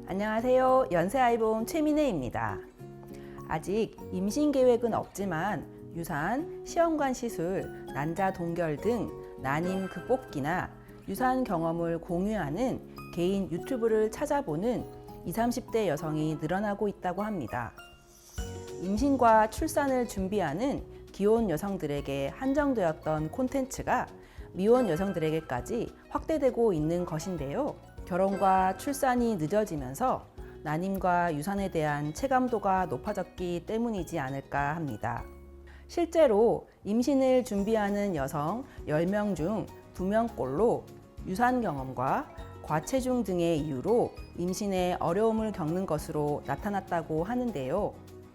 안녕하세요. 연세아이봄 최민혜입니다. 아직 임신 계획은 없지만 유산, 시험관 시술, 난자 동결 등 난임 극복기나 유산 경험을 공유하는 개인 유튜브를 찾아보는 20, 30대 여성이 늘어나고 있다고 합니다. 임신과 출산을 준비하는 기혼 여성들에게 한정되었던 콘텐츠가 미혼 여성들에게까지 확대되고 있는 것인데요. 결혼과 출산이 늦어지면서 난임과 유산에 대한 체감도가 높아졌기 때문이지 않을까 합니다. 실제로 임신을 준비하는 여성 10명 중 2명꼴로 유산 경험과 과체중 등의 이유로 임신에 어려움을 겪는 것으로 나타났다고 하는데요.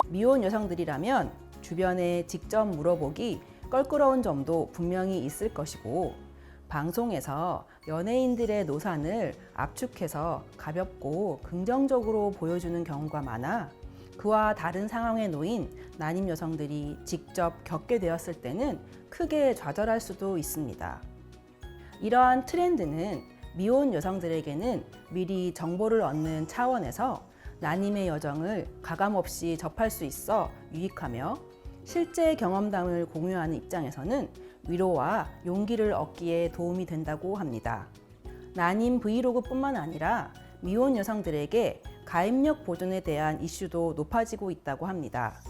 미혼 여성들이라면 주변에 직접 물어보기 껄끄러운 점도 분명히 있을 것이고, 방송에서 연예인들의 노산을 압축해서 가볍고 긍정적으로 보여주는 경우가 많아 그와 다른 상황에 놓인 난임 여성들이 직접 겪게 되었을 때는 크게 좌절할 수도 있습니다. 이러한 트렌드는 미혼 여성들에게는 미리 정보를 얻는 차원에서 난임의 여정을 가감없이 접할 수 있어 유익하며, 실제 경험담을 공유하는 입장에서는 위로와 용기를 얻기에 도움이 된다고 합니다. 난임 브이로그뿐만 아니라 미혼 여성들에게 가입력 보존에 대한 이슈도 높아지고 있다고 합니다.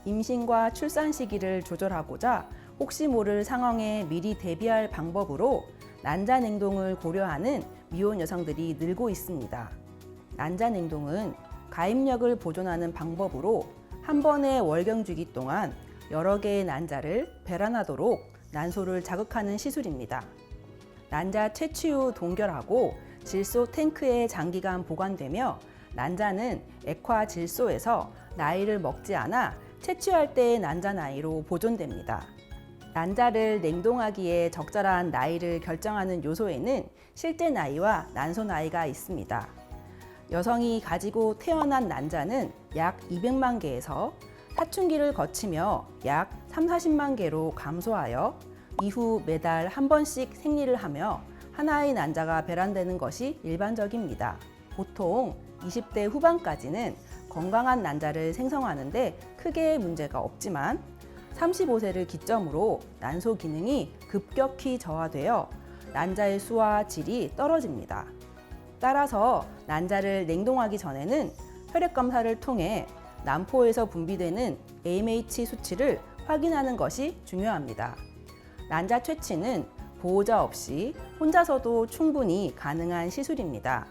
임신과 출산 시기를 조절하고자 혹시 모를 상황에 미리 대비할 방법으로 난자 냉동을 고려하는 미혼 여성들이 늘고 있습니다. 난자 냉동은 가입력을 보존하는 방법으로 한 번의 월경주기 동안 여러 개의 난자를 배란하도록 난소를 자극하는 시술입니다. 난자 채취 후 동결하고 질소 탱크에 장기간 보관되며, 난자는 액화 질소에서 나이를 먹지 않아 채취할 때의 난자 나이로 보존됩니다. 난자를 냉동하기에 적절한 나이를 결정하는 요소에는 실제 나이와 난소 나이가 있습니다. 여성이 가지고 태어난 난자는 약 200만 개에서 사춘기를 거치며 약 3, 40만 개로 감소하여 이후 매달 한 번씩 생리를 하며 하나의 난자가 배란되는 것이 일반적입니다. 보통 20대 후반까지는 건강한 난자를 생성하는데 크게 문제가 없지만 35세를 기점으로 난소 기능이 급격히 저하되어 난자의 수와 질이 떨어집니다. 따라서 난자를 냉동하기 전에는 혈액 검사를 통해 난포에서 분비되는 AMH 수치를 확인하는 것이 중요합니다. 난자 채취는 보호자 없이 혼자서도 충분히 가능한 시술입니다.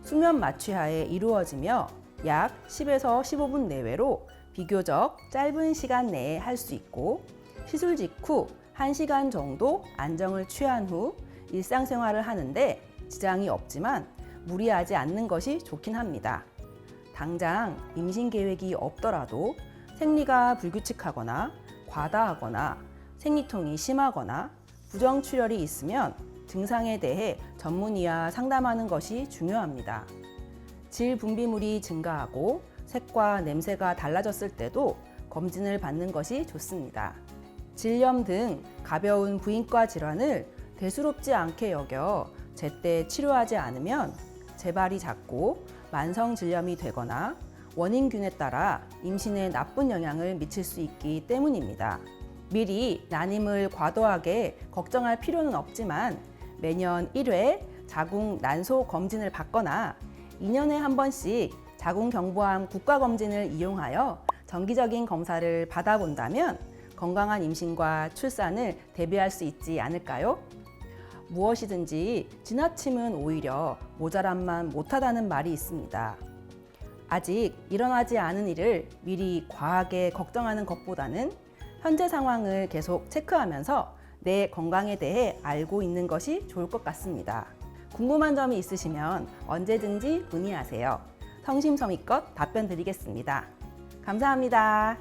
수면 마취하에 이루어지며 약 10에서 15분 내외로 비교적 짧은 시간 내에 할 수 있고, 시술 직후 1시간 정도 안정을 취한 후 일상생활을 하는데 지장이 없지만 무리하지 않는 것이 좋긴 합니다. 당장 임신 계획이 없더라도 생리가 불규칙하거나 과다하거나 생리통이 심하거나 부정출혈이 있으면 증상에 대해 전문의와 상담하는 것이 중요합니다. 질 분비물이 증가하고 색과 냄새가 달라졌을 때도 검진을 받는 것이 좋습니다. 질염 등 가벼운 부인과 질환을 대수롭지 않게 여겨 제때 치료하지 않으면 재발이 잦고 만성 질염이 되거나 원인균에 따라 임신에 나쁜 영향을 미칠 수 있기 때문입니다. 미리 난임을 과도하게 걱정할 필요는 없지만 매년 1회 자궁 난소 검진을 받거나 2년에 한 번씩 자궁경부암 국가검진을 이용하여 정기적인 검사를 받아본다면 건강한 임신과 출산을 대비할 수 있지 않을까요? 무엇이든지 지나침은 오히려 모자람만 못하다는 말이 있습니다. 아직 일어나지 않은 일을 미리 과하게 걱정하는 것보다는 현재 상황을 계속 체크하면서 내 건강에 대해 알고 있는 것이 좋을 것 같습니다. 궁금한 점이 있으시면 언제든지 문의하세요. 성심성의껏 답변 드리겠습니다. 감사합니다.